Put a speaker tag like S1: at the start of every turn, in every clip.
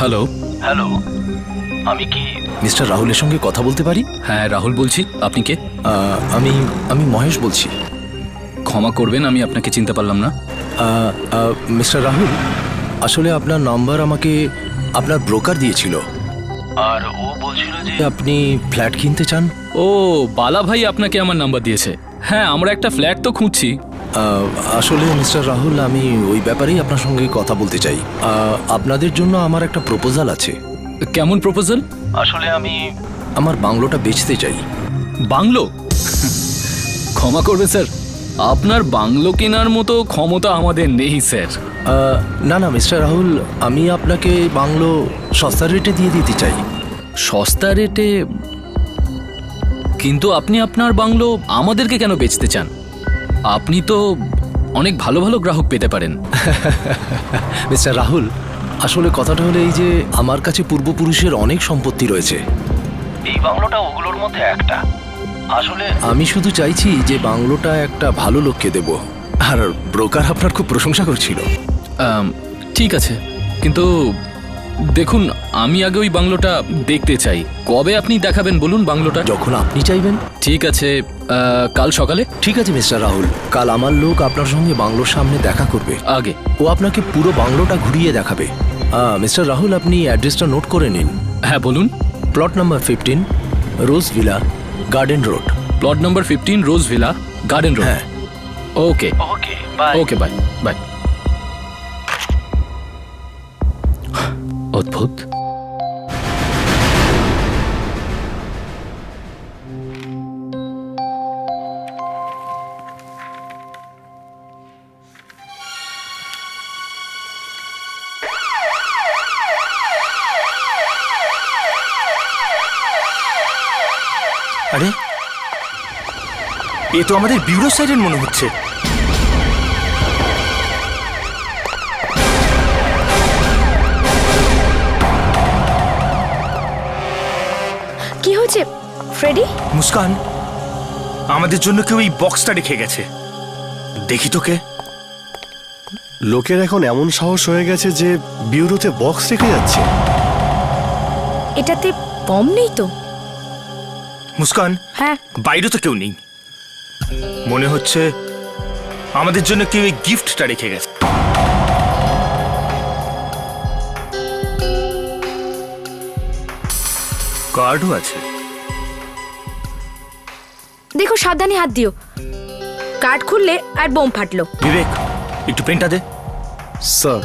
S1: Hello.
S2: Hello, আমি কি mister রাহুলের সঙ্গে কথা বলতে পারি?
S1: হ্যাঁ, রাহুল বলছি। আপনি কে?
S2: আমি আমি মহেশ বলছি।
S1: ক্ষমা করবেন, আমি আপনাকে চিনতে পারলাম না।
S2: মিস্টার রাহুল, আসলে আপনার নাম্বার আমাকে আপনার ব্রোকার দিয়েছিল, আর ও বলছিল যে আপনি ফ্ল্যাট কিনতে চান।
S1: ও, বালা ভাই আপনাকে আমার নাম্বার দিয়েছে। হ্যাঁ, আমরা একটা ফ্ল্যাট তো খুঁজছি।
S2: আসলে মিস্টার রাহুল, আমি ওই ব্যাপারেই আপনার সঙ্গে কথা বলতে চাই। আপনাদের জন্য আমার একটা প্রপোজাল আছে।
S1: কেমন প্রপোজাল?
S2: আসলে আমি আমার বাংলোটা বেচতে চাই।
S1: বাংলো? ক্ষমা করবে স্যার, আপনার বাংলো কেনার মতো ক্ষমতা আমাদের নেই স্যার।
S2: না না মিস্টার রাহুল, আমি আপনাকে বাংলো সস্তা রেটে দিয়ে দিতে চাই।
S1: সস্তা রেটে? কিন্তু আপনি আপনার বাংলো আমাদেরকে কেন বেচতে চান? আপনি তো অনেক ভালো ভালো গ্রাহক পেতে পারেন।
S2: মিস্টার রাহুল, আসলে কথাটা হলো এই যে আমার কাছে পূর্বপুরুষের অনেক সম্পত্তি রয়েছে, এই বাংলোটা ওগুলোর মধ্যে একটা। আসলে আমি শুধু চাইছি যে বাংলোটা একটা ভালো লোককে দেব। আর ব্রোকার আপনার খুব প্রশংসা করছিল।
S1: ঠিক আছে, কিন্তু দেখুন, আমি আগে ওই বাংলোটা দেখতে চাই। কবে আপনি দেখাবেন বলুন বাংলোটা?
S2: যখন আপনি চাইবেন।
S1: ঠিক আছে, কাল সকালে?
S2: ঠিক আছে মিস্টার রাহুল, কাল আমার লোক আপনার সঙ্গে বাংলোর সামনে দেখা করবে।
S1: আগে
S2: ও আপনাকে পুরো বাংলোটা ঘুরিয়ে দেখাবে। মিস্টার রাহুল, আপনি অ্যাড্রেসটা নোট করে নিন।
S1: হ্যাঁ বলুন।
S2: Plot number 15, rose villa, garden road.
S1: Plot number 15, rose villa, garden road.
S2: হ্যাঁ।
S1: Okay
S2: okay bye.
S1: Okay, bye bye. অদ্ভুত।
S3: আরে, এ তো আমাদের ব্যুরো সাইরেন মনে হচ্ছে।
S4: কি হয়েছে ফ্রেডি?
S3: মুস্কান, আমাদের জন্য কেউ এই বক্সটা রেখে গেছে। দেখি তোকে।
S5: লোকের এখন এমন সাহস হয়ে গেছে যে বিউরোতে বক্স রেখে যাচ্ছে।
S4: এটাতে বম নেই তো?
S3: মুস্কান,
S4: হ্যাঁ,
S3: বাইরে তো কেউ নেই। মনে হচ্ছে আমাদের জন্য কেউ এই গিফটটা রেখে গেছে। কার্ডও আছে।
S4: দেখো সাবধানে হাত দিও, কার্ড খুললে আর বোম ফাটলো।
S3: বিবেক, একটু পেনটা দে।
S5: Sir,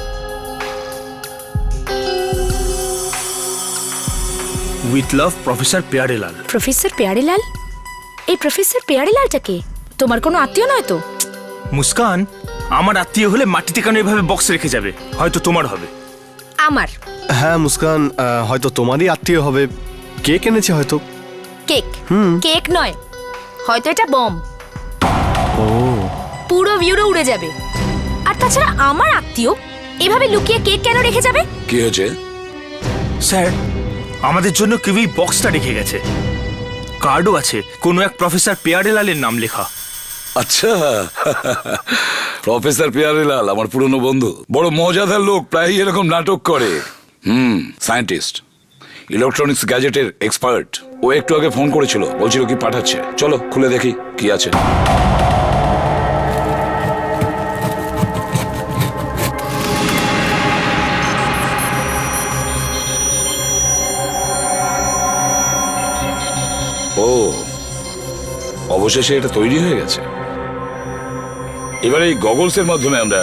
S3: with love, professor Pyarelal.
S4: Professor Pyarelal? এই প্রফেসর পেয়ারেলালটা কে? তোমার কোনো আত্মীয় নয় তো?
S3: মুস্কান, আমার আত্মীয় হলে মাটিতে কেন এভাবে বক্স রেখে যাবে? হয়তো তোমার হবে।
S4: আমার?
S5: হ্যাঁ মুস্কান, হয়তো তোমারই আত্মীয় হবে। কে কিনেছে হয়তো।
S4: কেক? কেক নয়, হয়তো এটা বম।
S5: ও,
S4: পুরো ভিউরো উড়ে যাবে। আর তাছাড়া আমার আত্মীয় এভাবে লুকিয়ে কেক কেন রেখে যাবে?
S2: কি হয়েছে?
S3: স্যার, আমাদের জন্য কেউ এই বক্সটা রেখে গেছে। কার্ডও আছে, কোনো এক প্রফেসর পেয়ারেলালের নাম লেখা।
S6: আচ্ছা, প্রফেসর পেয়ারেলাল আমার পুরনো বন্ধু, বড় মজাদার লোক, প্রায় এরকম নাটক করে। সায়েন্টিস্ট, ইলেকট্রনিক্স গ্যাজেটের এক্সপার্ট। ও একটু আগে ফোন করেছিল, বলছিল কি পাঠাচ্ছে। চলো খুলে দেখি কি আছে। ও, অবশেষে এটা তৈরি হয়ে গেছে। এবার এই গগলসের মাধ্যমে আমরা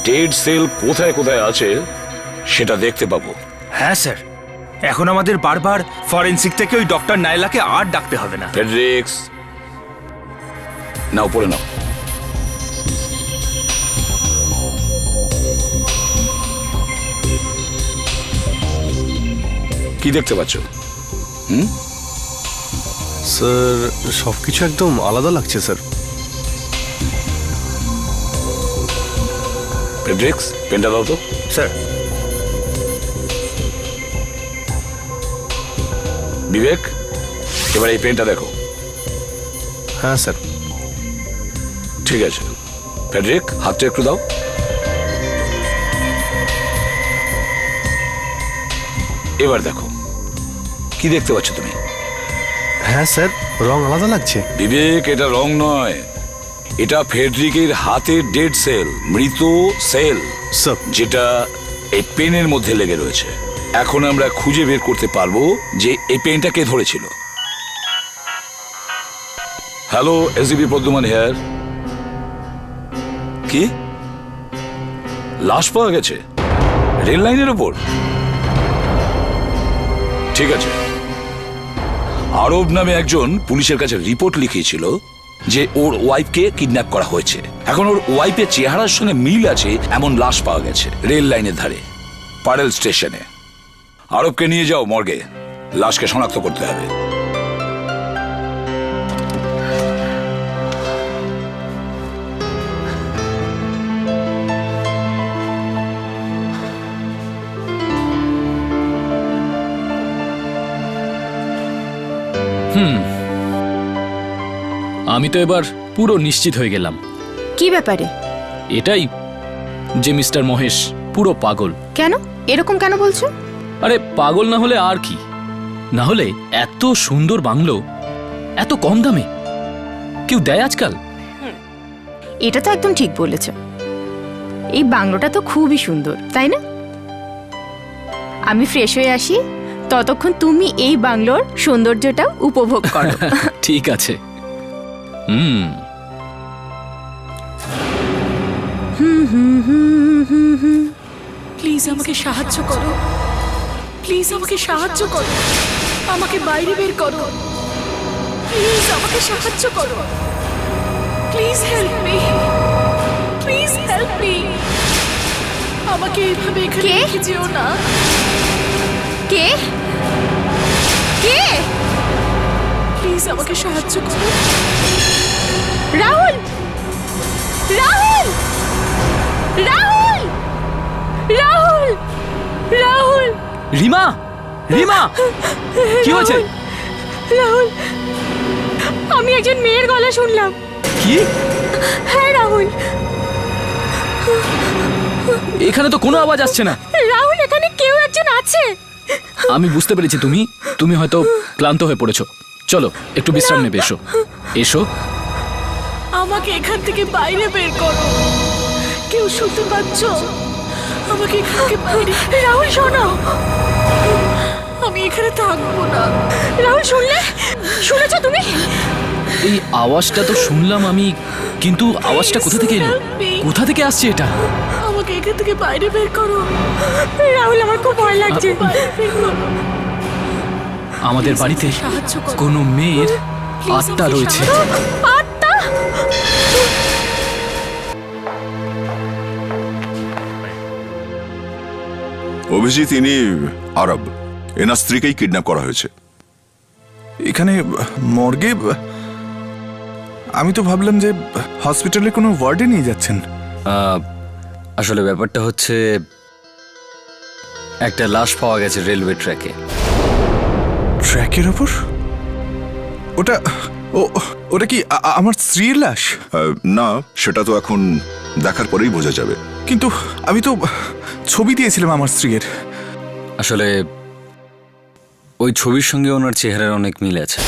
S6: ডেড সেল কোথায় কোথায় আছে সেটা দেখতে পাবো।
S3: হ্যাঁ স্যার, এখন আমাদের বারবার ফরেনসিক থেকে ওই ডক্টর নাইলাকে আর ডাকতে হবে না।
S6: ফেডরিক্স, নাও পড়ে নাও। কি দেখতে পাচ্ছ?
S5: স্যার সবকিছু একদম আলাদা লাগছে স্যার।
S6: ফেডরিক্স, পেনটা দাও তো।
S3: স্যার।
S6: বিবেক, এবার এই পেনটা দেখো।
S5: হ্যাঁ স্যার।
S6: ঠিক আছে, ফেডরিক হাতটা একটু দাও। এবার দেখো, কি দেখতে পাচ্ছ তুমি?
S5: হ্যাঁ স্যার, রং আলাদা লাগছে।
S6: বিবেক, এটা রং নয়, এটা ফেডরিকের হাতের ডেড সেল, মৃত সেল,
S5: স্যার
S6: যেটা এই পেনের মধ্যে লেগে রয়েছে। এখন আমরা খুঁজে বের করতে পারবো যে এই পেনটা কে ধরেছিল। Hello, SDP Pradyuman here. কি লাশ পাওয়া গেছে রেল লাইনের ওপর? ঠিক আছে, আরব নামে একজন পুলিশের কাছে রিপোর্ট লিখিয়েছিল যে ওর ওয়াইফকে কিডন্যাপ করা হয়েছে। এখন ওর ওয়াইফের চেহারার সঙ্গে মিল আছে এমন লাশ পাওয়া গেছে রেল লাইনের ধারে, পারেল স্টেশনে। আরবকে নিয়ে যাও মর্গে, লাশকে শনাক্ত করতে হবে।
S1: আমি তো এবার পুরো নিশ্চিত হয়ে গেলাম।
S4: কি ব্যাপারে?
S1: এটাই যে মিস্টার মহেশ পুরো পাগল।
S4: কেন এরকম কেন বলছো?
S1: আরে পাগল না হলে আর কি? না হলে এত সুন্দর বাংলো এত কম দামে কেউ দেয় আজকাল?
S4: এটা তো একদম ঠিক বলেছ। এই বাংলোটা তো খুবই সুন্দর, তাই না? আমি ফ্রেশ হয়ে আসি, ততক্ষণ তুমি এই বাংলোর সৌন্দর্যটা উপভোগ করো।
S1: ঠিক আছে।
S7: প্লিজ আমাকে সাহায্য করো, প্লিজ আমাকে সাহায্য করো, আমাকে বাইরে বের করো, প্লিজ আমাকে সাহায্য করো, please help me, please help me. আমাকে এইভাবে এখানে
S4: কে?
S7: রেখে যেও না।
S4: কে কে?
S7: প্লিজ আমাকে সাহায্য করো।
S4: রাহুল, রাহুল, রাহুল, রাহুল, রাহুল,
S1: রিমা, রিমা, কি হয়েছে?
S4: রাহুল, আমি একজন মেয়ের গলা শুনলাম।
S1: কি?
S4: হ্যাঁ রাহুল,
S1: এখানে তো কোনো আওয়াজ আসছে না।
S4: রাহুল এখানে কেউ একজন আছে।
S1: আমি বুঝতে পেরেছি তুমি হয়তো ক্লান্ত হয়ে পড়েছো। চলো একটু বিশ্রাম নেবে, এসো এসো।
S7: আমাকে এখান থেকে বাইরে বের করো, কেউ শুনতে পাচ্ছ? আমাকে এখান থেকে বাইরে।
S4: রাহুল শোনো,
S7: আমি এখানে থাকবো না।
S4: রাহুল শুনেছো তুমি?
S1: এই আওয়াজটা তো শুনলাম আমি, কিন্তু আওয়াজটা কোথা থেকে এলো? কোথা থেকে আসছে এটা?
S7: আমাকে এখান থেকে বাইরে বের করো।
S4: রাহুল আমার খুব ভয় লাগছে।
S7: বাইরে বের করো।
S1: আমাদের বাড়িতে
S7: সাহায্য করো।
S1: কোনো মেয়ের
S7: Please,
S1: আত্মা
S7: আমাকে
S1: রয়েছে।
S4: আত্মা?
S8: অভিজিৎ, ইনি আরব, এনার স্ত্রীকেই কিডন্যাপ করা হয়েছে।
S9: এখানে মর্গে? আমি তো ভাবলাম যে হসপিটালে কোনো ওয়ার্ডে নিয়ে যাচ্ছেন।
S10: আসলে ব্যাপারটা হচ্ছে একটা লাশ পাওয়া গেছে রেলওয়ে ট্র্যাকে।
S9: ট্র্যাকের ওপর? ওটা ওটা কি আমার স্ত্রীর লাশ?
S8: না, সেটা তো এখন দেখার পরেই বোঝা যাবে।
S9: কিন্তু আমি তো ছবি দিয়েছিলাম আমার স্ত্রীর।
S10: আসলে ওই ছবির সঙ্গে ওনার চেহারার অনেক মিল আছে।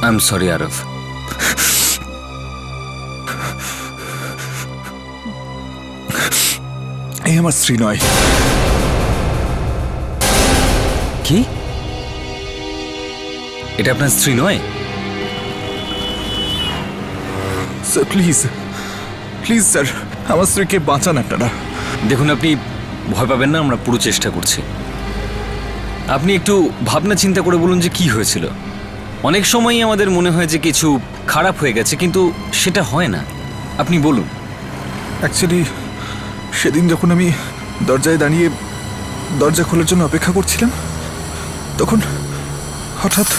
S10: আই এম সরি আরব।
S9: এই আমার স্ত্রী নয়।
S10: কি? এটা আপনার স্ত্রী নয়?
S9: স্যার প্লিজ, প্লিজ স্যার, আমার স্ত্রীকে বাঁচান আপনারা।
S10: দেখুন, আপনি ভয় পাবেন না, আমরা পুরো চেষ্টা করছি। আপনি একটু ভাবনা চিন্তা করে বলুন যে কি হয়েছিল। অনেক সময়ই আমাদের মনে হয় যে কিছু খারাপ হয়ে গেছে, কিন্তু সেটা হয় না। আপনি বলুন।
S9: অ্যাকচুয়ালি সেদিন যখন আমি দরজায় দাঁড়িয়ে দরজা খোলার জন্য অপেক্ষা করছিলাম, তখন হঠাৎ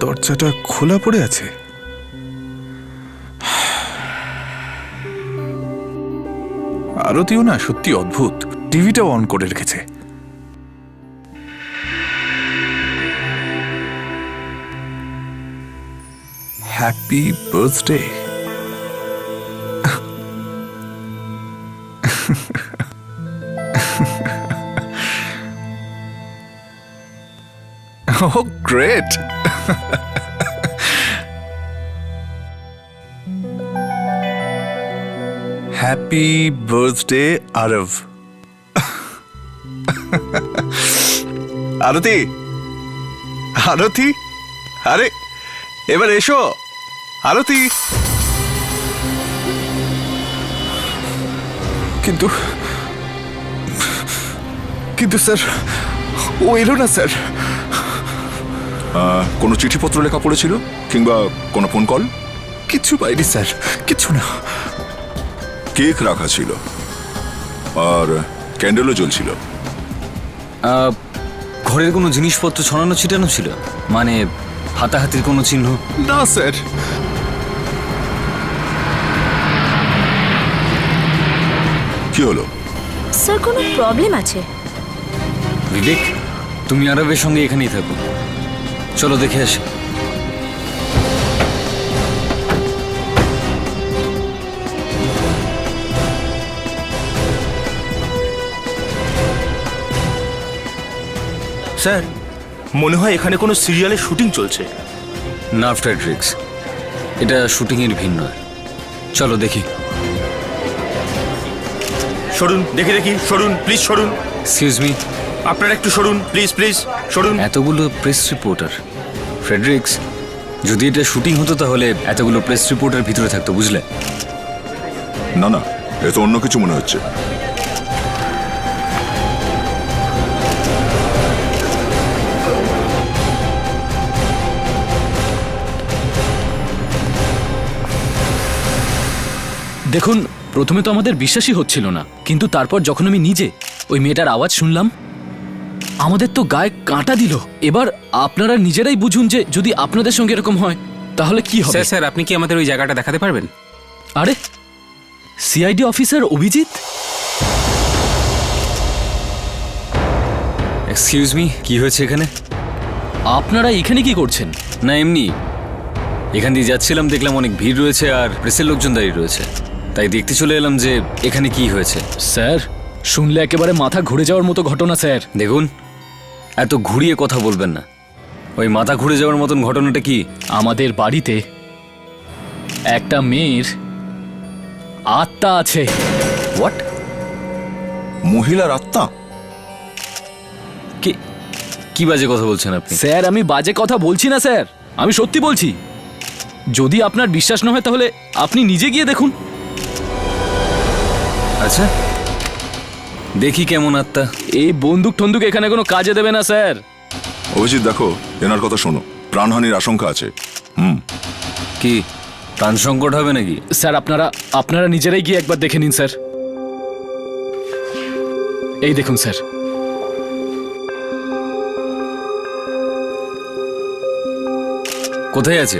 S9: দরজাটা খোলা পড়ে আছে। আরতিও না সত্যি অদ্ভুত, টিভিটাও অন করে রেখেছে। Happy birthday. Oh, great! Happy birthday, Arav. আরতি, আরতি, আরে এবার এসো আরতি। কিন্তু কিন্তু স্যার, ও এলো না স্যার।
S8: কোনো চিঠিপত্র লেখা পড়েছিল কিংবা কোনো ফোন কল?
S9: কিছু পাইনি স্যার, কিছু না।
S8: কেক রাখা ছিল আর ক্যান্ডেলও জ্বলছিল।
S10: ঘরের কোনো জিনিসপত্র ছড়ানো ছিটানো ছিল, মানে হাতাহাতির কোনো চিহ্ন?
S9: না স্যার।
S8: কি হলো
S7: স্যার? কোনো প্রবলেম আছে?
S10: বিবেক, তুমি আরবের সঙ্গে এখানেই থাকো, চলো দেখে আসি।
S3: স্যার, মনে হয় এখানে কোনো সিরিয়ালের শুটিং চলছে।
S10: না ফ্রেডরিক্স, এটা শুটিংয়ের ভিন্ন। চলো দেখি।
S3: সরুন, দেখে দেখি, সরুন প্লিজ, সরুন।
S10: এক্সকিউজ মি,
S3: আপনারা একটু সরুন প্লিজ, প্লিজ সরুন।
S10: এতগুলো প্রেস রিপোর্টার। ফ্রেডরিক্স, যদি এটা শুটিং হতো তাহলে এতগুলো প্রেস রিপোর্টার ভিতরে থাকতো, বুঝলে?
S8: না না, এ তো অন্য কিছু মনে হচ্ছে।
S1: দেখুন, প্রথমে তো আমাদের বিশ্বাসই হচ্ছিল না, কিন্তু তারপর যখন আমি নিজে ওই মেয়েটার আওয়াজ শুনলাম, আমাদের তো গায়ে কাঁটা দিল। এবার আপনারা নিজেরাই বুঝুন যে যদি আপনাদের সঙ্গে এরকম হয় তাহলে কি হবে।
S11: স্যার, আপনি কি আমাদের ওই জায়গাটা দেখাতে পারবেন?
S1: আরে, CID officer Abhijit?
S10: Excuse me, কি হয়েছে এখানে?
S1: আপনারা এখানে কি করছেন?
S10: না এমনি, এখান দিয়ে যাচ্ছিলাম, দেখলাম অনেক ভিড় রয়েছে আর প্রেসের লোকজন দাঁড়িয়ে রয়েছে, তাই দেখতে চলে এলাম যে এখানে কি হয়েছে।
S1: স্যার, শুনলে একেবারে মাথা ঘুরে যাওয়ার মতো ঘটনা স্যার।
S10: দেখুন, এত ঘুরিয়ে কথা বলবেন না। ওই মাথা ঘুরে যাওয়ার মতন ঘটনাটা কি?
S1: আমাদের বাড়িতে একটা মেয়ের আত্মা আছে।
S10: হোয়াট?
S8: মহিলার আত্মা?
S10: কি বাজে কথা বলছেন আপনি?
S1: স্যার, আমি বাজে কথা বলছি না স্যার, আমি সত্যি বলছি। যদি আপনার বিশ্বাস না হয় তাহলে আপনি নিজে গিয়ে দেখুন।
S10: আচ্ছা, দেখি কেমন আত্মা।
S1: এই বন্দুক টন্দুক এখানে কোনো কাজে দেবে না স্যার।
S8: অভিজিৎ, দেখো, এনার কথা শোনো, প্রাণহানির আশঙ্কা আছে।
S10: কি প্রাণ সংকট হবে নাকি?
S1: স্যার, আপনারা নিজেরাই গিয়ে একবার দেখে নিন স্যার। এই দেখুন স্যার।
S10: কোথায় আছে?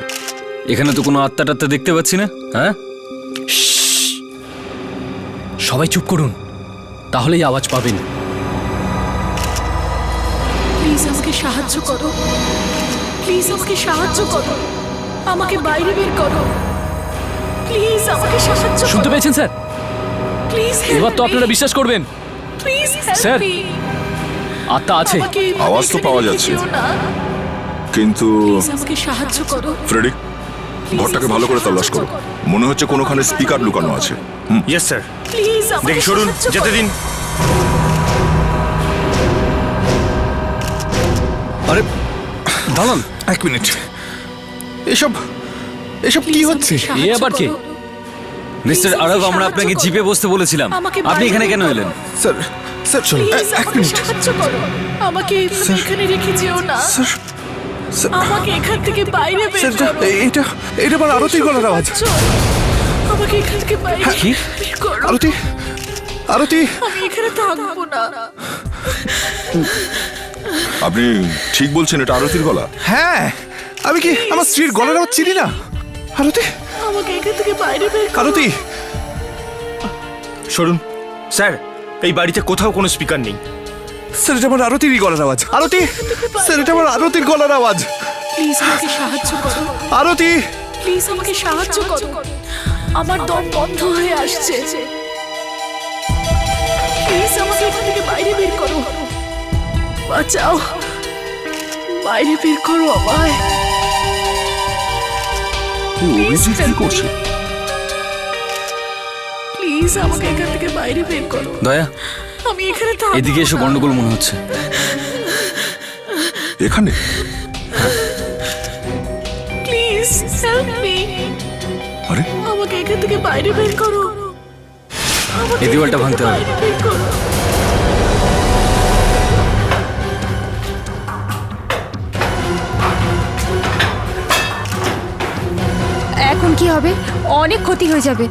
S10: এখানে তো কোনো আত্মা টাত্মা দেখতে পাচ্ছি না। হ্যাঁ,
S1: সবাই চুপ করুন, তাহলেই আওয়াজ পাবেন।
S7: প্লিজ আমাকে সাহায্য করো, প্লিজ আমাকে সাহায্য করো, আমাকে বাইরে বের করো, প্লিজ আমাকে সাহায্য করো।
S1: শুনতে পেয়েছেন স্যার?
S7: প্লিজ
S1: এবার তো আপনারা বিশ্বাস করবেন।
S7: প্লিজ
S1: স্যার, আত্মা আছে।
S8: আওয়াজ তো পাওয়া যাচ্ছে, কিন্তু
S7: আমাকে সাহায্য করো।
S8: ফ্রেডিক, ঘরটাকে ভালো করে তল্লাশ করো। মনে হচ্ছে কোনোখানে স্পিকার লুকানো আছে।
S3: Yes sir.
S7: প্লিজ
S3: দেখি, সরুন, যেতে দিন।
S9: আরে দাঁড়ান এক মিনিট, এসব কি হচ্ছে?
S1: এ আবার কে?
S10: মিস্টার আরব, আমরা আপনাকে জিপে বসতে বলেছিলাম, আপনি এখানে কেন এলেন?
S9: স্যার স্যার এক মিনিট,
S7: সাহায্য করো, আমাকে এখানে রেখে যেও না।
S9: স্যার
S7: আমাকে এখান থেকে বাইরে বের করো।
S9: এটা আমার আরতি গলার আওয়াজ।
S7: আমাকে এখান থেকে বাইরে
S10: কি?
S7: বের করো।
S9: আরতি আরতি
S7: আমি এখানে থাকবো না।
S8: আপনি ঠিক বলছেন এটা আরতির গলা?
S9: হ্যাঁ, আমি কি আমার স্ত্রীর গলার আওয়াজ চিনি না? আরতি
S7: আমাকে এখান থেকে বাইরে বের করো।
S9: আরতি
S3: সরুন স্যার, এই বাড়িতে কোথাও কোনো স্পিকার নেই।
S9: স্যার, এটা আমার আরতিরই গলার আওয়াজ। আরতি স্যার, এটা আমার আরতির গলার আওয়াজ।
S7: প্লিজ আমাকে সাহায্য করো।
S9: আরতি
S7: প্লিজ আমাকে সাহায্য করো, আমার দম বন্ধ হয়ে আসছে। প্লিজ আমাকে এখান থেকে বাইরে বের করো, বাঁচাও, বাইরে বের করো আমায়।
S8: অভিজিৎ কি করছে?
S7: প্লিজ আমাকে এখান থেকে বাইরে বের করো।
S10: দয়া,
S7: আমি এখানে থাকবো
S10: এদিকে এসে
S7: না।
S10: গন্ডগোল মনে হচ্ছে।
S8: এখানে
S7: প্লিজ হেল্প মি।
S8: আরে
S7: আমাকে এখান থেকে বাইরে বের করো। আমাকে
S10: এই দেওয়ালটা
S7: এখান
S10: ভাঙতে
S7: থেকে
S10: হবে।
S7: বাইরে বের করো।
S4: এখন কি হবে? অনেক ক্ষতি হয়ে যাবে।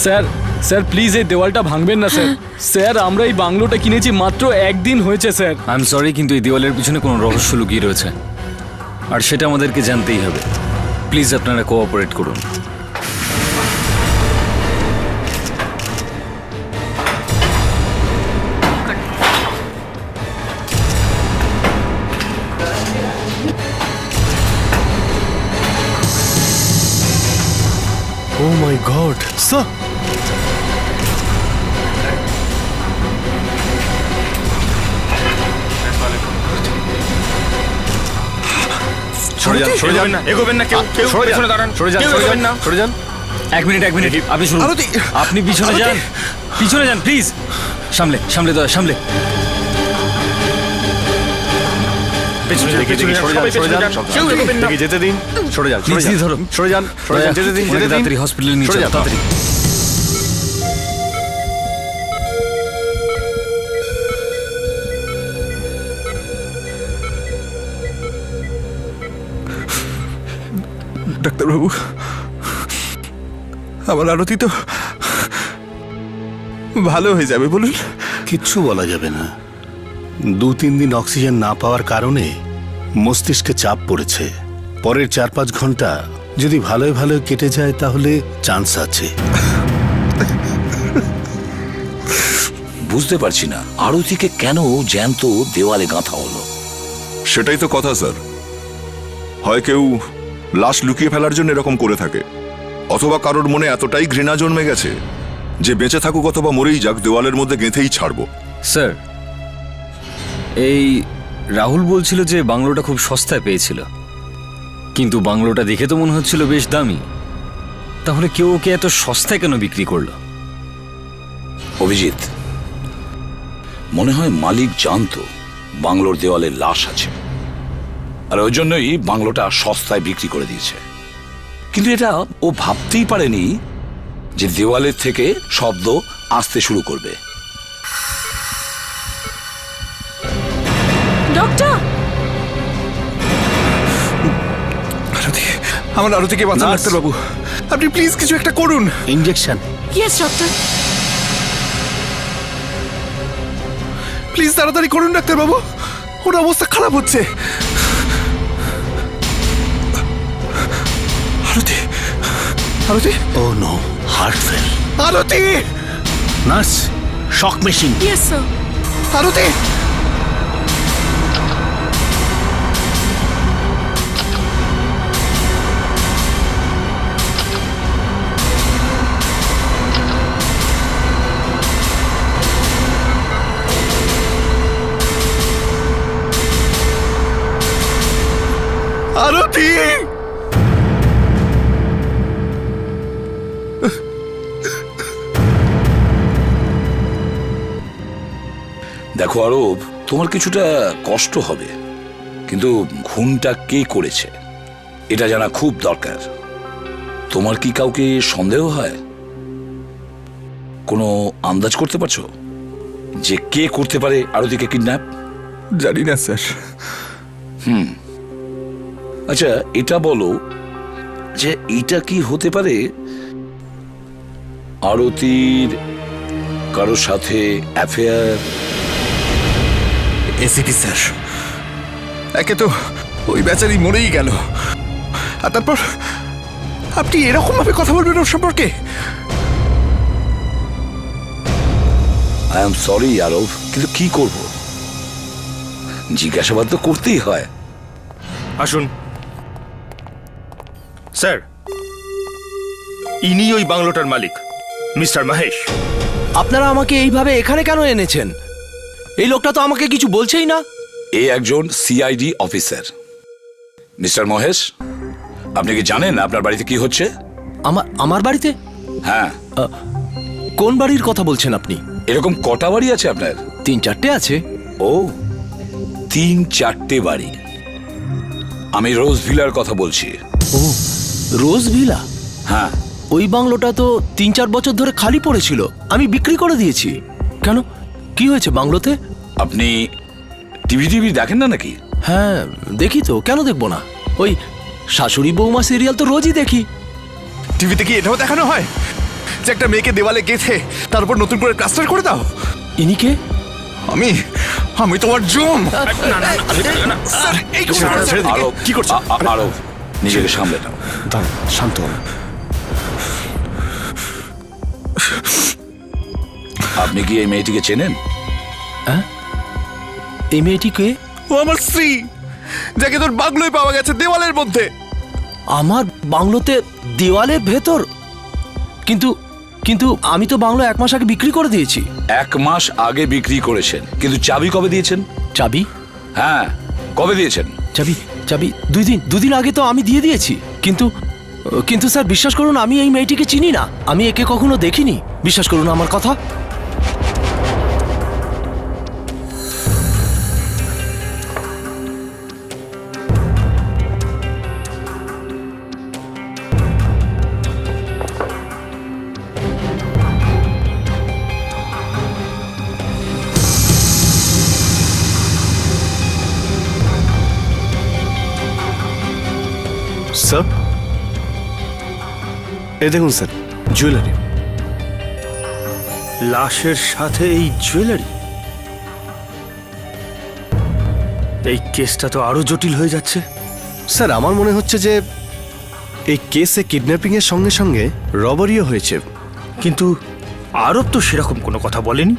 S1: স্যার স্যার প্লিজ এই দেওয়ালটা ভাঙবেন না স্যার। স্যার আমরা এই বাংলোটা কিনেছি মাত্র একদিন হয়েছে স্যার।
S10: আই এম সরি, কিন্তু এই দেওয়ালের পিছনে কোনো রহস্য লুকিয়ে রয়েছে, আর সেটা আমাদেরকে জানতেই হবে। প্লিজ আপনারা কোঅপারেট করুন।
S5: ও মাই গড স্যার,
S9: সরে যান, সরে যান,
S3: এগোবেন না কেউ, কেউ
S9: সরে যান,
S3: পেছনে দাঁড়ান,
S9: সরে যান,
S3: কেউ
S9: সরে
S3: এগোবেন
S9: যান,
S3: না।
S9: সরে যান।
S10: এক মিনিট, আপনি শুনুন।
S9: আরতি!
S10: আপনি পিছনে
S9: আরতি!
S10: যান, পিছনে যান প্লিজ। সামলে সামলে দয়া, সামলে।
S3: পেছনে যান,
S9: দেখে
S3: পেছনে যান,
S9: সরে
S3: সবাই
S9: যান, সরে
S3: পেছনে
S9: যান,
S3: যান, কেউ এগোবেন না।
S5: দেখে যেতে দিন।
S9: সরে যান,
S10: নিচ দিয়ে ধরো।
S9: সরে যান, সরে যান, যেতে দিন,
S10: ওনাকে
S9: যেতে দিন।
S10: তাড়াতাড়ি হসপিটালে নিয়ে
S9: সরে
S10: চলো,
S9: যান,
S10: তাড়াতাড়ি।
S9: ডাক্তারবাবু, আমার আরতি তো ভালো হয়ে যাবে বলুন?
S5: কিচ্ছু বলা যাবে না। 2-3 দিন অক্সিজেন না পাওয়ার কারণে মস্তিষ্কে চাপ পড়েছে। পরের 4-5 ঘন্টা যদি ভালোই ভালো কেটে যায় তাহলে চান্স আছে।
S6: বুঝতে পারছি না আরতিকে কেন জ্যান্ত দেওয়ালে গাঁথা হলো।
S8: সেটাই তো কথা স্যার। হয় কেউ লাশ লুকিয়ে ফেলার জন্য এরকম করে থাকে, অথবা কারোর মনে এতটাই ঘৃণা জন্মে গেছে যে বেঁচে থাকুক অথবা মরেই যাক দেওয়ালের মধ্যে গেঁথেই ছাড়বো।
S10: স্যার, এই রাহুল বলছিল যে বাংলোটা খুব সস্তায় পেয়েছিল, কিন্তু বাংলোটা দেখে তো মনে হচ্ছিল বেশ দামি। তাহলে কেউ ওকে এত সস্তায় কেন বিক্রি করলো?
S6: অভিজিৎ, মনে হয় মালিক জানতো বাংলোর দেওয়ালে লাশ আছে, আর ওই জন্যই বাংলোটা সস্তায় বিক্রি করে দিয়েছে। কিন্তু এটা ও ভাবতেই পারেনি যে দেওয়ালের থেকে শব্দ আসতে শুরু করবে।
S7: ডক্টর,
S9: আরতি, আমার আরতিকে বাঁচান ডাক্তারবাবু। আপনি প্লিজ কিছু একটা করুন।
S5: ইঞ্জেকশন।
S7: Yes doctor.
S9: প্লিজ তাড়াতাড়ি করুন ডাক্তারবাবু, ওর অবস্থা খারাপ হচ্ছে। Arati, Arati,
S5: oh no, heart fail.
S9: Arati,
S5: nurse, shock machine.
S7: Yes sir.
S9: Arati. Arati,
S6: দেখো আরব, তোমার কিছুটা কষ্ট হবে, কিন্তু খুনটা কে করেছে এটা জানা খুব দরকার। তোমার কি কাউকে সন্দেহ হয়? কোনো আন্দাজ করতে পারছো যে কে করতে পারে আরতিকে কিডন্যাপ?
S9: জানি না স্যার।
S6: আচ্ছা এটা বলো যে এটা কি হতে পারে আরতির কারোর সাথে অ্যাফেয়ার?
S9: এসিপি স্যার, একে তো ওই বেচারি মরেই গেল, আর তারপর আপনি এরকম ভাবে কথা বলবেন ওর সম্পর্কে?
S6: আই এম সরি আরব, কিন্তু কি করব, জিজ্ঞাসাবাদ তো করতেই হয়।
S3: আসুন স্যার, ইনি ওই বাংলোটার মালিক, মিস্টার মহেশ।
S2: আপনারা আমাকে এইভাবে এখানে কেন এনেছেন? এই লোকটা তো আমাকে কিছু বলছেই না।
S6: এ একজন সিআইডি অফিসার। মিস্টার মহেশ, আপনি কি জানেন আপনার বাড়িতে কি হচ্ছে?
S2: আমার বাড়িতে?
S6: হ্যাঁ।
S2: কোন বাড়ির কথা বলছেন আপনি?
S6: এরকম কটা বাড়ি আছে আপনার?
S2: 3-4টে আছে।
S6: ও, 3-4টে বাড়ি। আমি রোজ ভিলার কথা বলছি।
S2: ও, রোজ ভিলা?
S6: হ্যাঁ।
S2: ওই বাংলোটা তো 3-4 বছর ধরে খালি পড়েছিল, আমি বিক্রি করে দিয়েছি। কেন, কি হয়েছে বাংলোতে?
S6: আপনি টিভি দেখেন না নাকি?
S2: হ্যাঁ দেখি তো, কেন দেখবো না? ওই শাশুড়ি বৌমা সিরিয়াল তো রোজই দেখি।
S9: টিভিতে কি এটাও দেখানো হয় যে একটা মেয়েকে দেওয়ালে গেঁথে তারপর নতুন করে প্লাস্টার করে দাও?
S2: ইনি কে?
S9: আমি তোমার জম।
S6: কি করছো আরব? নিজেকে সামলে নাও।
S5: শান্ত।
S6: আপনি কি এই মেয়েটিকে চেনেন?
S2: এই মেয়েটিকে?
S9: ও আমার স্ত্রী, যাকে তোর বাংলোয় পাওয়া গেছে দেওয়ালের মধ্যে।
S2: আমার বাংলোতে দেওয়ালের ভেতর? কিন্তু কিন্তু আমি তো বাংলো 1 মাস আগে বিক্রি করে দিয়েছি।
S6: 1 মাস আগে বিক্রি করেছেন, কিন্তু চাবি কবে দিয়েছেন?
S2: চাবি?
S6: হ্যাঁ, কবে দিয়েছেন?
S2: চাবি 2 দিন আগে তো আমি দিয়ে দিয়েছি। কিন্তু স্যার বিশ্বাস করুন, আমি এই মেয়েটিকে চিনি না, আমি একে কখনো দেখিনি। বিশ্বাস করুন আমার কথা।
S5: স্যার, এই দেখুন স্যার, জুয়েলারি।
S3: লাশের সাথে এই জুয়েলারি? এই কেসটা তো আরো জটিল হয়ে যাচ্ছে।
S5: স্যার, আমার মনে হচ্ছে যে এই কেসে কিডন্যাপিং এর সঙ্গে সঙ্গে রবারিও হয়েছে।
S3: কিন্তু আরব তো সেরকম কোনো কথা বলেনি।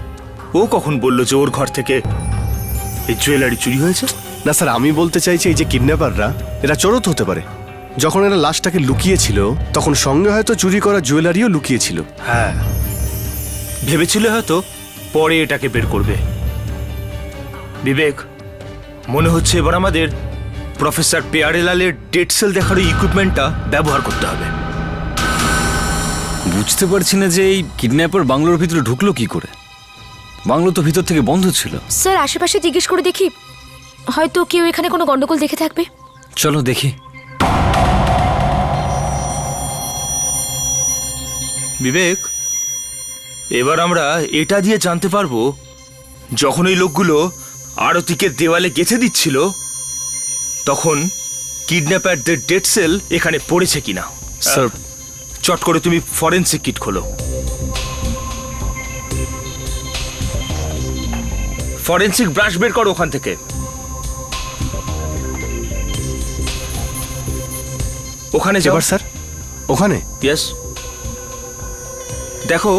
S3: ও কখন বলল যে ওর ঘর থেকে এই জুয়েলারি চুরি হয়েছে?
S5: না স্যার, আমি বলতে চাইছি এই যে কিডন্যাপাররা, এরা চোরও হতে পারে। যখন এরা লাশটাকে লুকিয়েছিল তখন সঙ্গে হয়তো চুরি করা জুয়েলারিও লুকিয়েছিল।
S3: হ্যাঁ, ভেবেছিল হয়তো পরে এটাকে বের করবে। বিবেক, মনে হচ্ছে এবার আমাদের প্রফেসর পেয়ারেলালের ডেড সেল দেখার ইকুইপমেন্টটা ব্যবহার করতে হবে।
S10: বুঝতে পারছি না যে এই কিডন্যাপার বাংলোর ভিতরে ঢুকলো কি করে। বাংলো তো ভিতর থেকে বন্ধ ছিল।
S12: স্যার, আশেপাশে জিজ্ঞেস করে দেখি, হয়তো কেউ এখানে কোনো গন্ডগোল দেখে থাকবে।
S10: চলো দেখি।
S3: বিবেক, এবার আমরা এটা দিয়ে জানতে পারবো যখন ওই লোকগুলো আরতিকে দেওয়ালে গেঁথে দিচ্ছিল তখন কিডন্যাপারদের ডেড সেল এখানে পড়েছে কিনা।
S5: স্যার,
S3: চট করে তুমি ফরেনসিক কিট খোলো। ফরেনসিক ব্রাশ বের করো ওখান থেকে। ওখানে যাও।
S5: স্যার, ওখানে?
S3: ইয়েস। দেখো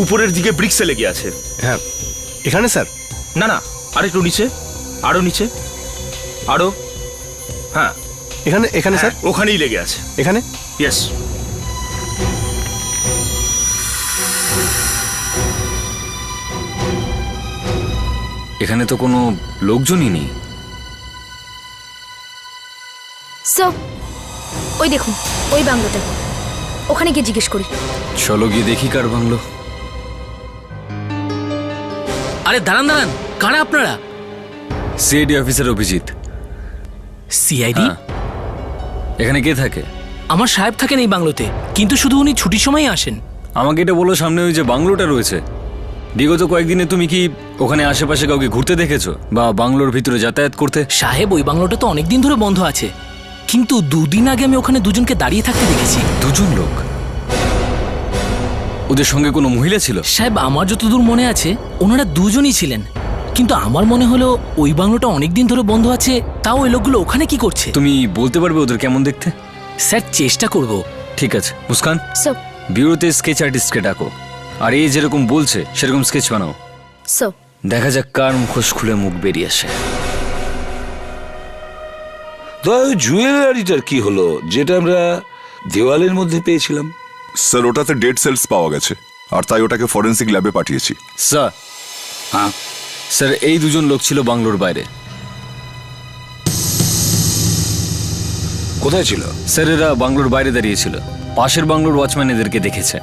S3: উপরের দিকে ব্রিক্সে লেগে আছে।
S5: হ্যাঁ, এখানে স্যার?
S3: না না, আরেকটু নিচে, আরো নিচে, আরো। হ্যাঁ
S5: এখানে স্যার?
S3: ওখানেই লেগে আছে।
S5: এখানে?
S3: ইয়েস।
S10: এখানে তো কোনো লোকজনই নেই।
S12: স্যার, ওই দেখুন ওই বাংলোটা, ওখানে গিয়ে জিজ্ঞেস করি।
S10: চলো গিয়ে দেখি কার বাংলো।
S1: আরে দাঁড়ান, কারা আপনারা?
S10: CID officer Abhijit.
S1: সিআইডি?
S10: এখানে কে থাকে?
S1: আমার সাহেব থাকেন এই বাংলোতে, কিন্তু শুধু উনি ছুটির সময় আসেন।
S10: আমাকে এটা বলো, সামনে ওই যে বাংলোটা রয়েছে, বিগত কয়েকদিনে তুমি কি ওখানে আশেপাশে কাউকে ঘুরতে দেখেছো বা বাংলোর ভিতরে যাতায়াত করতে?
S1: সাহেব, ওই বাংলোটা তো অনেকদিন ধরে বন্ধ আছে, কিন্তু 2 দিন আগে আমি ওখানে 2জনকে দাঁড়িয়ে থাকতে দেখেছি।
S10: 2জন লোক? ওদের সঙ্গে কোনো মহিলা ছিল?
S2: সাহেব, আমার যতদূর মনে আছে ওনারা দুজনই ছিলেন, কিন্তু আমার মনে হলো ওই বাংলোটা অনেকদিন ধরে বন্ধ আছে, তাও ওই লোকগুলো ওখানে কি করছে?
S10: তুমি বলতে পারবে ওদের কেমন দেখতে?
S2: স্যার, চেষ্টা করব।
S10: ঠিক আছে মুস্কান,
S12: স্যার।
S10: ব্যুরোতে স্কেচ আর্টিস্টকে ডাকো, আর এই যেরকম বলছে সেরকম স্কেচ বানাও।
S12: স্যার।
S10: দেখা যাক কার মুখোশ খুলে মুখ বেরিয়ে আসে।
S6: জুয়েলারিটার কি হলো যেটা আমরা দেওয়ালের মধ্যে পেয়েছিলাম?
S8: স্যার, ওটাতে ডেড সেলস পাওয়া গেছে, আর তাই ওটাকে ফরেন্সিক ল্যাবে পাঠিয়েছি।
S10: স্যার।
S6: হ্যাঁ
S10: স্যার, এই দুজন লোক ছিল বাংলোর বাইরে।
S6: কোথায় ছিল?
S10: স্যার, এরা বাংলোর বাইরে দাঁড়িয়েছিল, পাশের বাংলোর ওয়াচম্যান এদেরকে দেখেছে।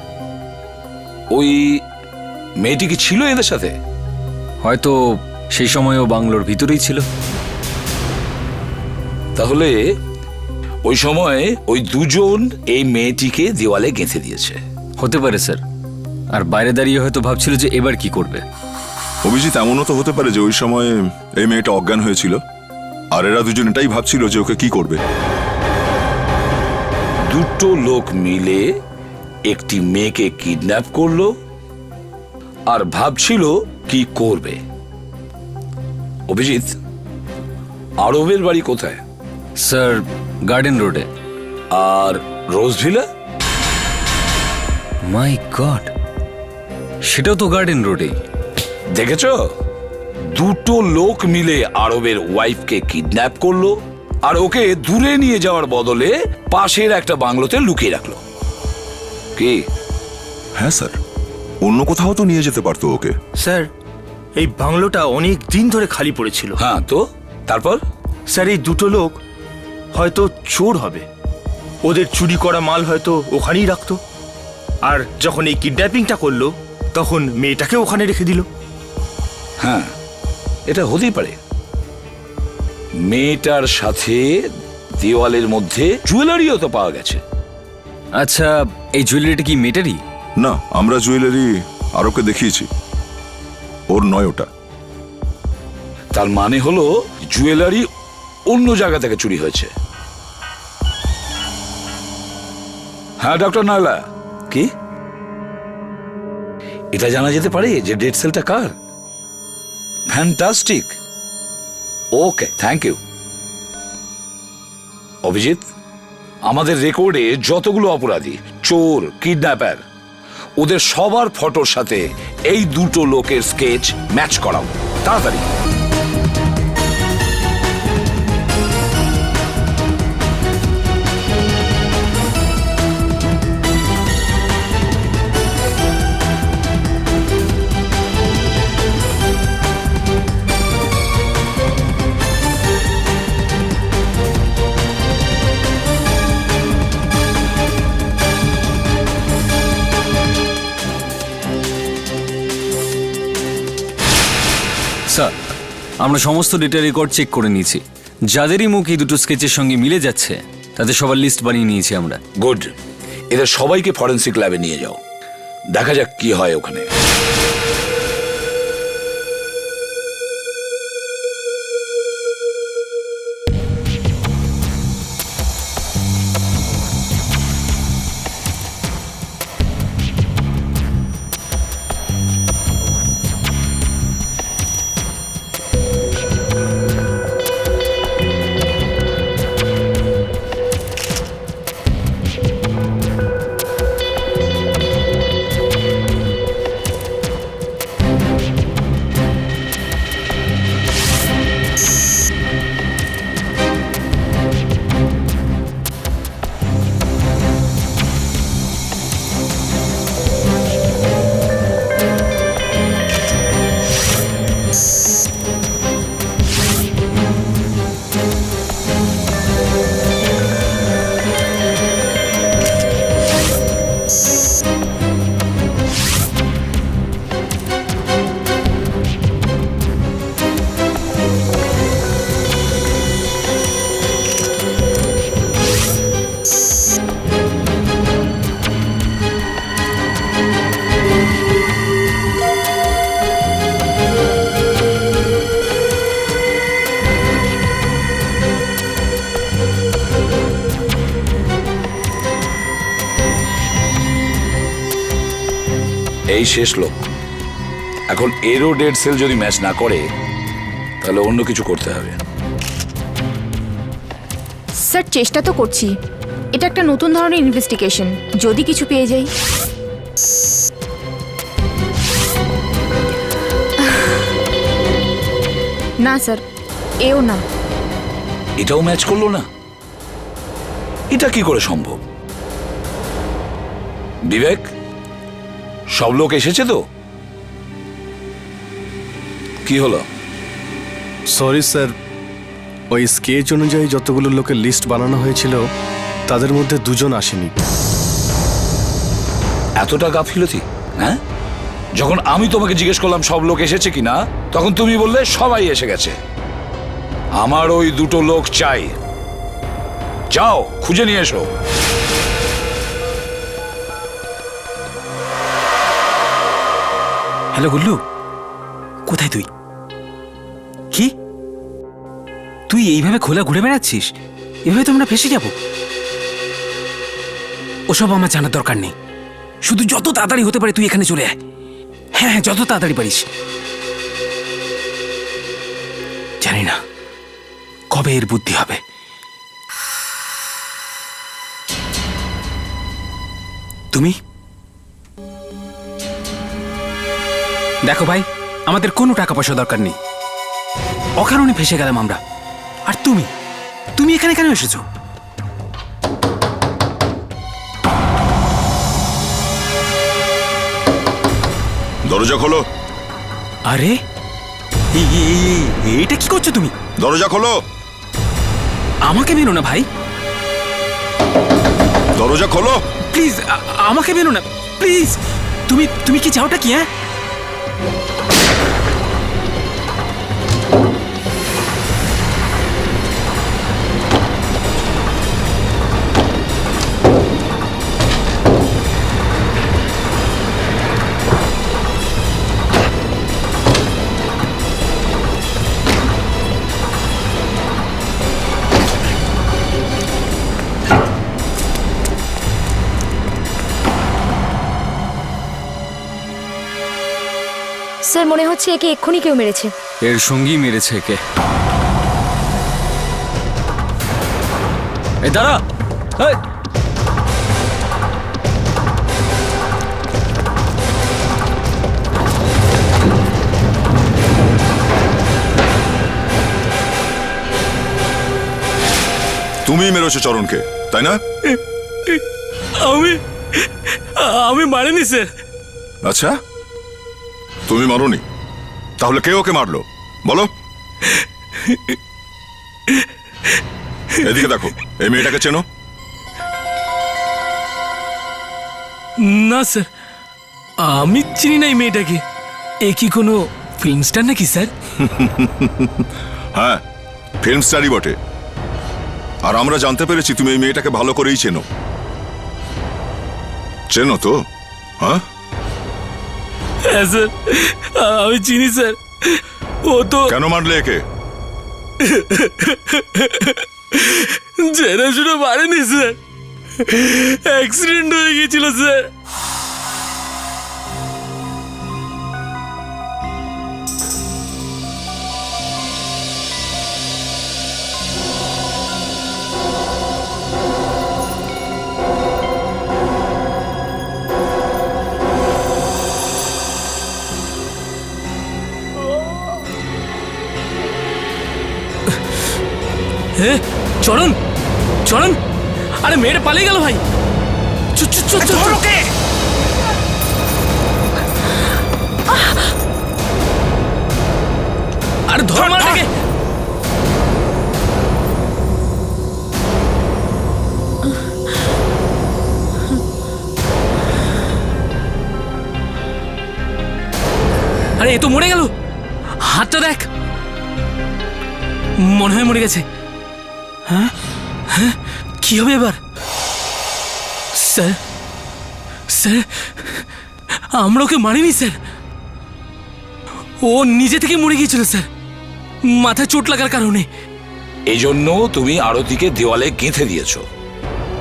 S6: ওই মেয়েটি কি ছিল এদের সাথে?
S10: হয়তো সেই সময়ও বাংলোর ভিতরেই ছিল।
S6: তাহলে ওই সময় ওই দুজন এই মেয়েটিকে দেওয়ালে গেঁথে দিয়েছে।
S10: হতে পারে স্যার, আর বাইরে দাঁড়িয়ে হয়তো ভাবছিল যে এবার কি করবে।
S8: অভিজিৎ, এমনও তো হতে পারে যে ওই সময় এই মেয়েটা অজ্ঞান হয়েছিল, আর এরা দুজন এটাই ভাবছিল যে ওকে কি করবে।
S6: দুটো লোক মিলে একটি মেয়েকে কিডন্যাপ করলো আর ভাবছিল কি করবে। অভিজিৎ, আরবের বাড়ি কোথায়?
S10: স্যার, গার্ডেন রোডে।
S6: আর রোজভিলা?
S10: মাই গড, সেটাও তো গার্ডেন রোডে।
S6: দেখেছ, দুটো লোক মিলে আরবের ওয়াইফকে কিডন্যাপ করলো আর ওকে দূরে নিয়ে যাওয়ার বদলে পাশের একটা বাংলোতে লুকিয়ে রাখলো। কি?
S8: হ্যাঁ স্যার, অন্য কোথাও তো নিয়ে যেতে পারতো ওকে।
S3: স্যার, এই বাংলোটা অনেক দিন ধরে খালি পড়েছিল।
S6: হ্যাঁ, তো তারপর?
S3: স্যার, এই দুটো লোক হয়তো চোর হবে, ওদের চুরি করা মাল হয়তো ওখানেই রাখতো, আর যখন এই কিডন্যাপিংটা করলো তখন মেয়েটাকে ওখানে রেখে দিল।
S6: হ্যাঁ, এটা হতেই পারে। মেয়েটার সাথে দেওয়ালের মধ্যে জুয়েলারিও তো পাওয়া গেছে।
S10: আচ্ছা, এই জুয়েলারিটা কি মেয়েটারই?
S8: না, আমরা জুয়েলারি আরবকে দেখিয়েছি, ওর নয় ওটা।
S6: তার মানে হলো জুয়েলারি অন্য জায়গা থেকে চুরি হয়েছে। হ্যাঁ ডক্টর নায়লা, কি এটা জানা যেতে পারে যে ডেড সেলটা কার? Fantastic, okay, thank you. Abhijit, আমাদের রেকর্ডে যতগুলো অপরাধী, চোর, কিডন্যাপার, ওদের সবার ফটোর সাথে এই দুটো লোকের স্কেচ ম্যাচ করাও তাড়াতাড়ি।
S10: স্যার, আমরা সমস্ত ডেটা রেকর্ড চেক করে নিয়েছি, যাদেরই মুখ এই দুটো স্কেচের সঙ্গে মিলে যাচ্ছে তাদের সবার লিস্ট বানিয়ে নিয়েছি আমরা।
S6: গুড, এদের সবাইকে ফরেন্সিক ল্যাবে নিয়ে যাও, দেখা যাক কি হয় ওখানে। এই শেষ লোক। এখন এরও ডেড সেল যদি ম্যাচ না করে তাহলে অন্য কিছু করতে হবে।
S4: স্যার চেষ্টা তো করছি, এটা একটা নতুন ধরনের ইনভেস্টিগেশন, যদি কিছু পেয়ে যাই। না স্যার, এও না।
S6: এটাও ম্যাচ করলো না? এটা কি করে সম্ভব? বিবেক, সব লোক এসেছে তো? কি হলো?
S2: সরি স্যার, ওই স্কেচ অনুযায়ী যতগুলো লোকের লিস্ট বানানো হয়েছিল তাদের মধ্যে 2 জন আসেনি।
S6: এতটা গাফিলতি? হ্যাঁ, যখন আমি তোমাকে জিজ্ঞেস করলাম সব লোক এসেছে কিনা, তখন তুমি বললে সবাই এসে গেছে। আমার ওই 2টো লোক চাই, যাও খুঁজে নিয়ে এসো।
S11: হ্যালো গুল্লু, কোথায় তুই? কি তুই এইভাবে খোলা ঘুরে বেড়াচ্ছিস? এভাবে তো আমরা ফেসে যাব। ওসব আমার জানার দরকার নেই, শুধু যত তাড়াতাড়ি হতে পারে তুই এখানে চলে আয়। হ্যাঁ হ্যাঁ, যত তাড়াতাড়ি পারিস। জানি না কবে এর বুদ্ধি হবে। তুমি দেখো ভাই, আমাদের কোনো টাকা পয়সা দরকার নেই, অকারণে ফেসে গেলাম আমরা। আর তুমি এখানে কেন এসেছো?
S8: দরজা খোলো।
S11: আরে এটা কি করছো তুমি?
S8: দরজা খোলো।
S11: আমাকে মেনো না ভাই,
S8: দরজা খোলো
S11: প্লিজ। আমাকে মেনো না প্লিজ। তুমি কি চাওটা কি? হ্যাঁ,
S12: স্যার মনে হচ্ছে একে এক্ষুনি কেউ মেরেছে।
S10: এর সঙ্গী মেরেছে একে। এই দাঁড়া, এই!
S8: তুমি মেরেছো চরণকে, তাই না?
S11: আমি মারিনি স্যার।
S8: আচ্ছা, তুমি মারোনি, তাহলে কে ওকে মারলো বলো? এদিকে দেখো, এই মেয়েটাকে চেনো?
S11: না স্যার, আমি চিনি না এই মেয়েটাকে। এ কি কোনো ফিল্ম স্টার নাকি স্যার?
S8: হ্যাঁ, ফিল্ম স্টারই বটে। আর আমরা জানতে পেরেছি তুমি এই মেয়েটাকে ভালো করেই চেনো। চেনো তো? হ্যাঁ
S11: হ্যাঁ স্যার, আমি চিনি স্যার। ও তো
S8: কেন মারলে একে?
S11: জেনাশুনে মারেনি স্যার, অ্যাক্সিডেন্ট হয়ে গেছিল স্যার। চরণ, চরণ, আরে মেয়েটা পালিয়ে গেল ভাই। আরে ধর মারাটাকে। আরে এ তো মরে গেল, হাতটা দেখ, মনে হয় মরে গেছে। হ্যাঁ হ্যাঁ, কি হবে এবার? স্যার স্যার, আমরা ওকে মারিনি স্যার, ও নিজে থেকে মরে গিয়েছিল স্যার, মাথায় চোট লাগার কারণে।
S6: এই জন্য তুমি আরতিকে দেওয়ালে গেঁথে দিয়েছো,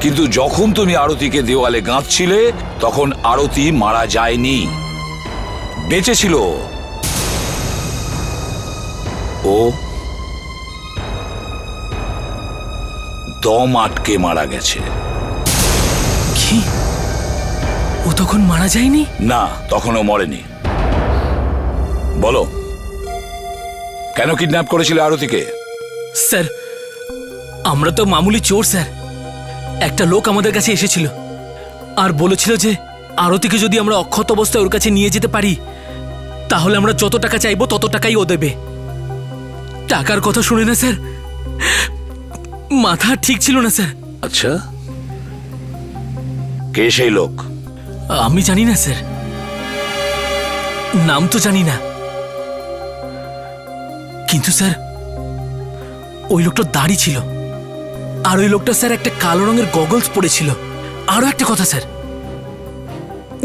S6: কিন্তু যখন তুমি আরতিকে দেওয়ালে গাঁথছিলে তখন আরতি মারা যায়নি। বেঁচে ছিল। ও দম আটকে মারা গেছে।
S11: কি? ও তখন মারা যায়নি?
S6: না, তখনও মরেনি। বলো, কেন কিডন্যাপ করেছিলে আরতিকে?
S11: স্যার, আমরা তো মামুলি চোর স্যার। একটা লোক আমাদের কাছে এসেছিল আর বলেছিল যে আরতিকে যদি আমরা অক্ষত অবস্থায় ওর কাছে নিয়ে যেতে পারি তাহলে আমরা যত টাকা চাইবো তত টাকাই ও দেবে। টাকার কথা শুনে না স্যার মাথা ঠিক ছিল না স্যার।
S6: আচ্ছা, কে সেই লোক?
S11: আমি জানি না স্যার, নাম তো জানি না, কিন্তু স্যার ওই লোকটা দাড়ি ছিল আর ওই লোকটা স্যার একটা কালো রঙের গগলস পরেছিল। আরো একটা কথা স্যার,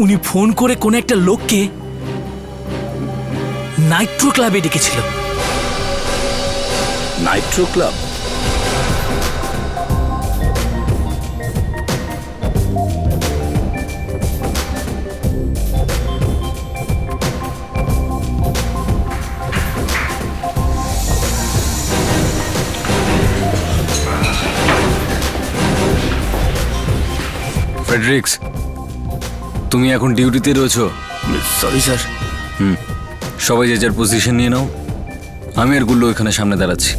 S11: উনি ফোন করে কোন একটা লোককে নাইট্রো ক্লাবে ডেকেছিল।
S6: Nitro club?
S10: ফ্রেডরিক্স, তুমি এখন ডিউটিতে রয়েছো।
S3: Sorry sir.
S10: সবাই যে যার পজিশন নিয়ে নাও। আমি আর গুল্লো এখানে সামনে দাঁড়াচ্ছি।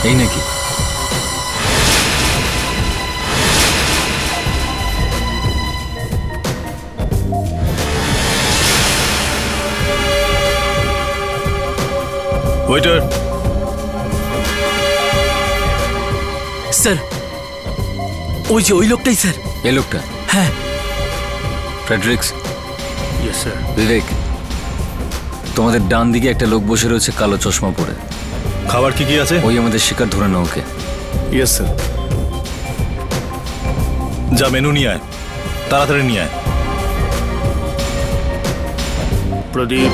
S10: এই নাকি?
S2: ওয়েটার।
S11: স্যার, ওই যে ওই লোকটাই স্যার।
S10: এই লোকটা?
S11: হ্যাঁ।
S10: Friedreich's,
S5: yes sir.
S10: বিবেক, তোমাদের ডান দিকে একটা লোক বসে রয়েছে কালো চশমা পরে।
S2: খাবার কি কি আছে?
S10: ওই আমাদের শিকার, ধরে নাও ওকে।
S2: Yes sir. যা মেনু নিয়ে আয়, তাড়াতাড়ি নিয়ে আয়।
S5: প্রদীপ।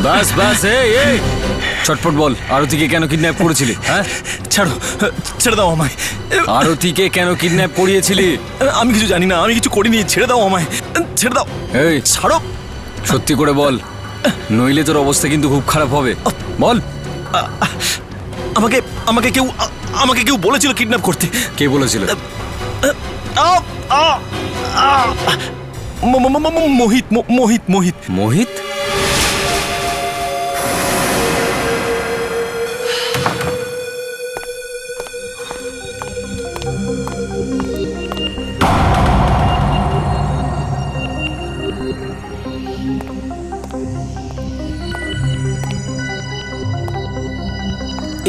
S10: বাস বাস, এই ছটফট বল, আরতিকে কেন কিডন্যাপ করেছিলি? হ্যাঁ,
S11: ছাড়ো, ছেড়ে দাও আমায়।
S10: আরতিকে কেন কিডন্যাপ করিয়েছিলি?
S11: আমি কিছু জানি না, আমি কিছু করিনি, ছেড়ে দাও আমায়, ছেড়ে দাও।
S10: এই
S11: ছাড়ো।
S10: সত্যি করে বল, নইলে তোর অবস্থা কিন্তু খুব খারাপ হবে। বল।
S11: আমাকে কেউ বলেছিল কিডন্যাপ করতে।
S10: কে বলেছিল?
S11: মোহিত। মোহিত?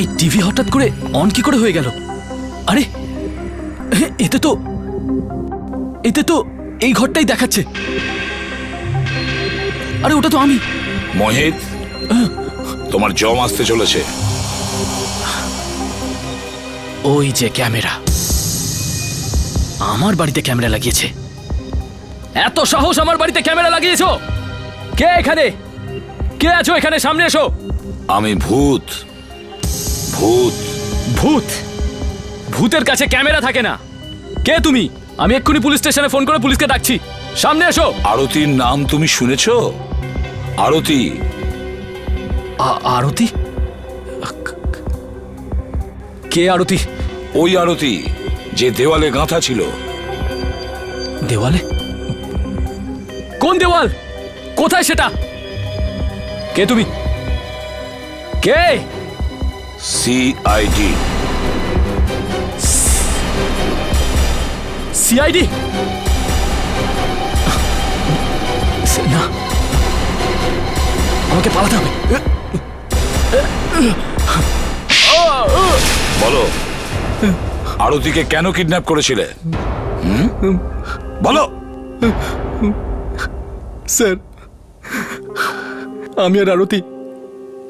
S11: এই টিভি হঠাৎ করে অন কি করে হয়ে গেল? আরে এতে তো এই ঘরটাই দেখাচ্ছে। আরে ওটা তো আমি।
S6: মোহিত, তোমার জম আসতে চলেছে।
S1: ওই যে ক্যামেরা, আমার বাড়িতে ক্যামেরা লাগিয়েছে। এত সাহস আমার বাড়িতে ক্যামেরা লাগিয়েছো? কে এখানে? কে আছো এখানে? সামনে এসো।
S6: আমি ভূত। ভূত?
S1: ভূত? ভূতের কাছে ক্যামেরা থাকে না। কে তুমি? আমি এক্ষুনি পুলিশ স্টেশনে ফোন করে পুলিশকে ডাকছি। সামনে এসো।
S6: আরতির নাম তুমি শুনেছো? আরতি।
S1: আরতি? কে আরতি?
S6: ওই আরতি যে দেওয়ালে গাঁথা ছিল।
S1: দেওয়ালে? কোন দেওয়াল? কোথায় সেটা? কে তুমি? কে?
S6: সিআইডি।
S1: সিআইডি? না, আমাকে পালাতে হবে।
S6: বলো, আরতিকে কেন কিডন্যাপ করেছিলে? বলো।
S11: স্যার, আমি আর আরতি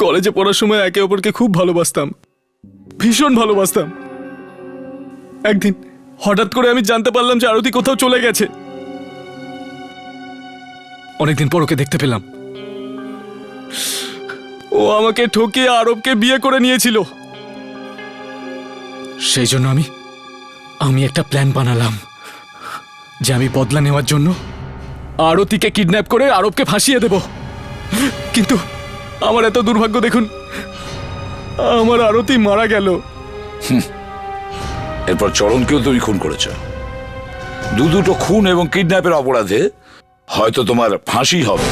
S11: কলেজে পড়ার সময় একে অপরকে খুব ভালোবাসতাম, ভীষণ ভালোবাসতাম। একদিন হঠাৎ করে আমি জানতে পারলাম যে আরতি কোথাও চলে গেছে। অনেকদিন পর ওকে দেখতে পেলাম। ও আমাকে ঠকিয়ে আরবকে বিয়ে করে নিয়েছিল। সেই জন্য আমি একটা প্ল্যান বানালাম যে আমি বদলা নেওয়ার জন্য আরতিকে কিডন্যাপ করে আরবকে ফাঁসিয়ে দেব। কিন্তু আমার এত দুর্ভাগ্য, দেখুন, আমার আরতি মারা গেল।
S6: এরপর চরণকেও তুমি খুন করেছ। দুটো খুন এবং কিডন্যাপের অপরাধে হয়তো তোমার ফাঁসি হবে।